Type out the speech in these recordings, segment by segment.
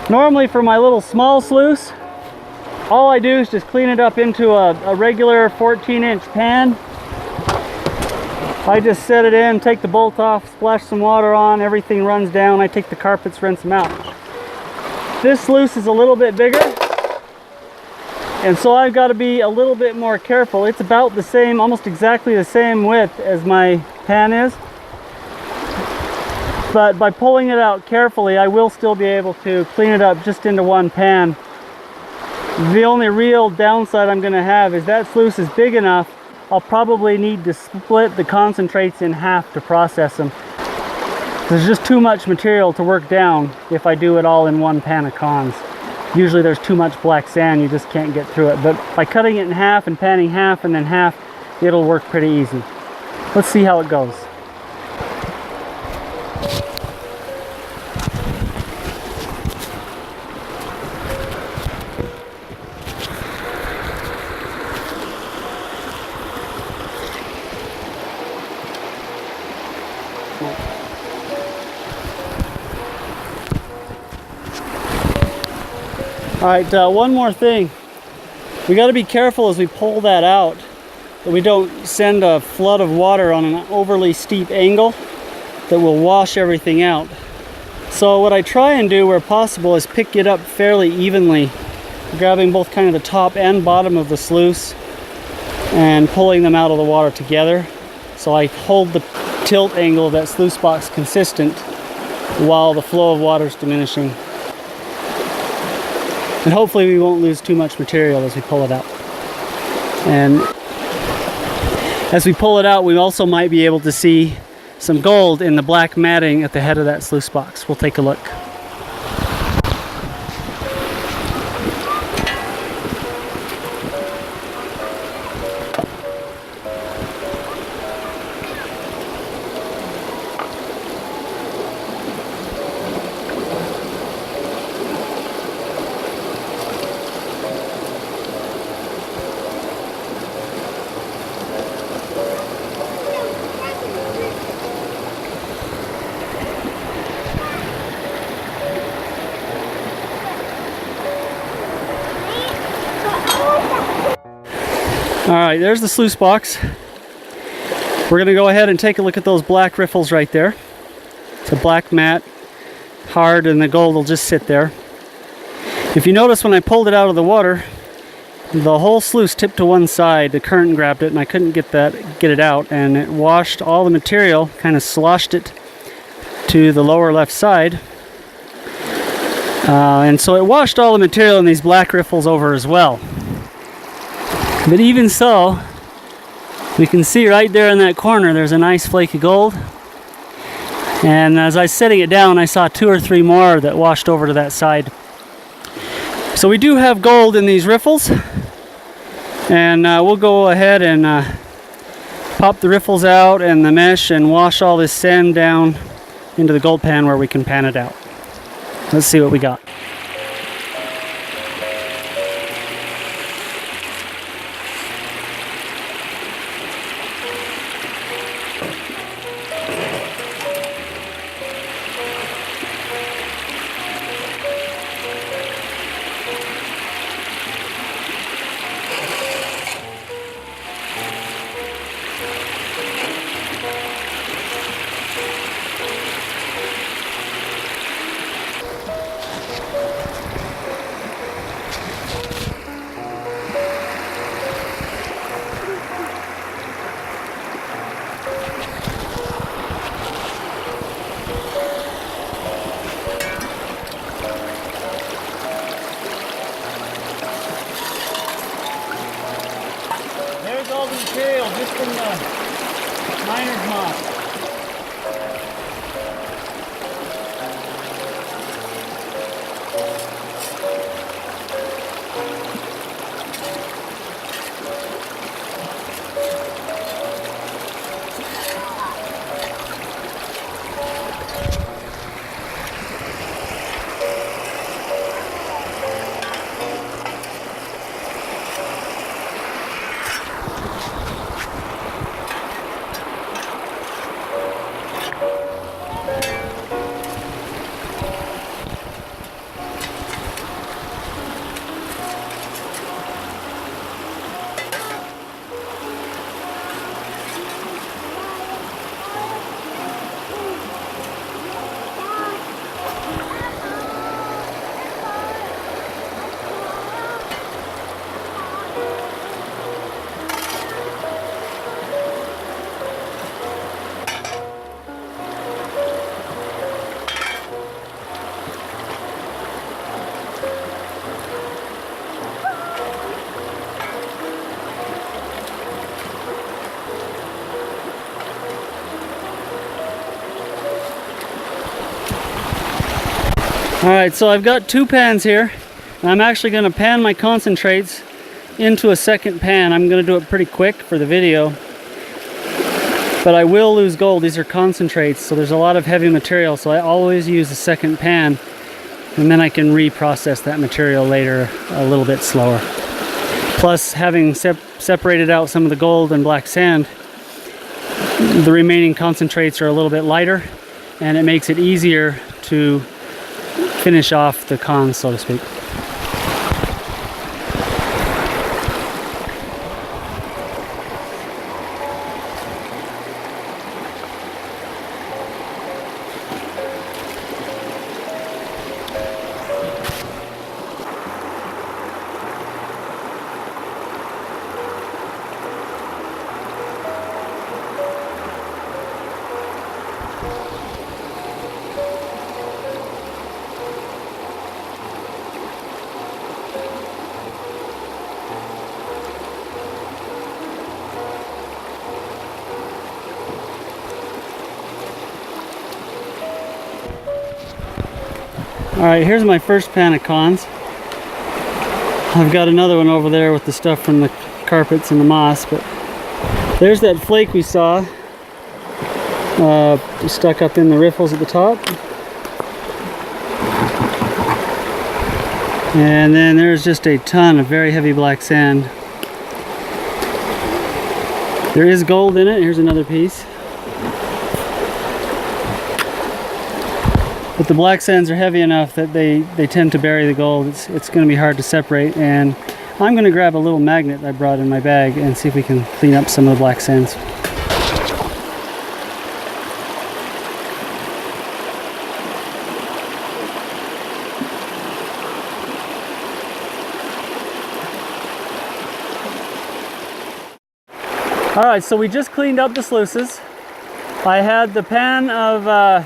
Normally for my little small sluice, all I do is just clean it up into a regular 14-inch pan. I just set it in, take the bolt off, splash some water on, everything runs down. I take the carpets, rinse them out. This sluice is a little bit bigger, and so I've got to be a little bit more careful. It's about the same, almost exactly the same width as my pan is. But by pulling it out carefully, I will still be able to clean it up just into one pan. The only real downside I'm going to have is that sluice is big enough, I'll probably need to split the concentrates in half to process them. There's just too much material to work down if I do it all in one pan of cons. Usually there's too much black sand, you just can't get through it. But by cutting it in half and panning half and then half, it'll work pretty easy. Let's see how it goes. Alright, one more thing. We got to be careful as we pull that out that we don't send a flood of water on an overly steep angle that will wash everything out. So what I try and do where possible is pick it up fairly evenly, grabbing both kind of the top and bottom of the sluice and pulling them out of the water together. So I hold the tilt angle of that sluice box consistent while the flow of water is diminishing. And hopefully we won't lose too much material as we pull it out. And as we pull it out, we also might be able to see some gold in the black matting at the head of that sluice box. We'll take a look. Alright, there's the sluice box. We're going to go ahead and take a look at those black riffles right there. It's a black mat, hard, and the gold will just sit there. If you notice when I pulled it out of the water, the whole sluice tipped to one side. The current grabbed it and I couldn't get it out, and it washed all the material, kind of sloshed it to the lower left side. And so it washed all the material in these black riffles over as well. But even so, we can see right there in that corner there's a nice flake of gold. And as I was setting it down, I saw 2 or 3 more that washed over to that side. So we do have gold in these riffles. And we'll go ahead and pop the riffles out and the mesh and wash all this sand down into the gold pan where we can pan it out. Let's see what we got. There's all the material just from the miner's moth. Alright, so I've got two pans here, and I'm actually going to pan my concentrates into a second pan. I'm going to do it pretty quick for the video, but I will lose gold. These are concentrates, so there's a lot of heavy material, so I always use a second pan, and then I can reprocess that material later a little bit slower. Plus, having separated out some of the gold and black sand, the remaining concentrates are a little bit lighter, and it makes it easier to finish off the cons, so to speak. Alright, here's my first pan of cons. I've got another one over there with the stuff from the carpets and the moss, but there's that flake we saw stuck up in the riffles at the top. And then there's just a ton of very heavy black sand. There is gold in it. Here's another piece. But the black sands are heavy enough that they tend to bury the gold. It's going to be hard to separate, and I'm going to grab a little magnet I brought in my bag and see if we can clean up some of the black sands. Alright, so we just cleaned up the sluices. I had the pan of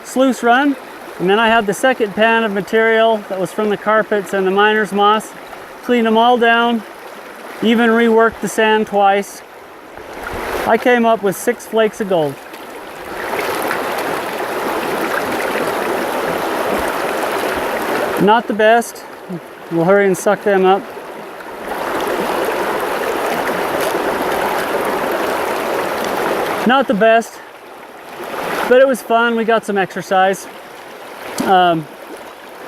sluice run, and then I had the second pan of material that was from the carpets and the miner's moss. Cleaned them all down, even reworked the sand twice. I came up with 6 flakes of gold. Not the best. We'll hurry and suck them up. Not the best, but it was fun. We got some exercise.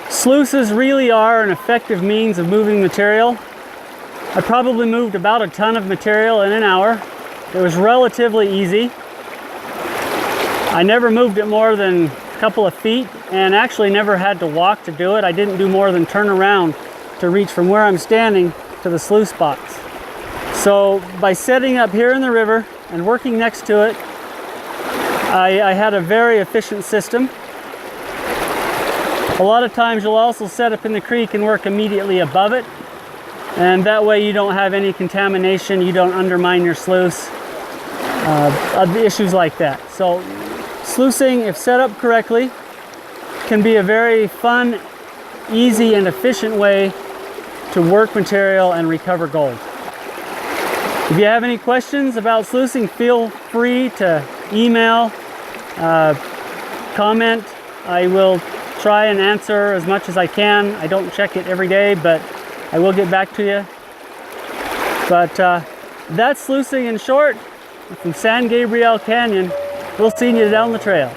Sluices really are an effective means of moving material. I probably moved about a ton of material in an hour. It was relatively easy. I never moved it more than a couple of feet, and actually never had to walk to do it. I didn't do more than turn around to reach from where I'm standing to the sluice box. So by setting up here in the river and working next to it, I had a very efficient system. A lot of times you'll also set up in the creek and work immediately above it, and that way you don't have any contamination, you don't undermine your sluice, issues like that. So sluicing, if set up correctly, can be a very fun, easy, and efficient way to work material and recover gold. If you have any questions about sluicing, feel free to email, comment. I will try and answer as much as I can. I don't check it every day, but I will get back to you. But that's sluicing in short from San Gabriel Canyon. We'll see you down the trail.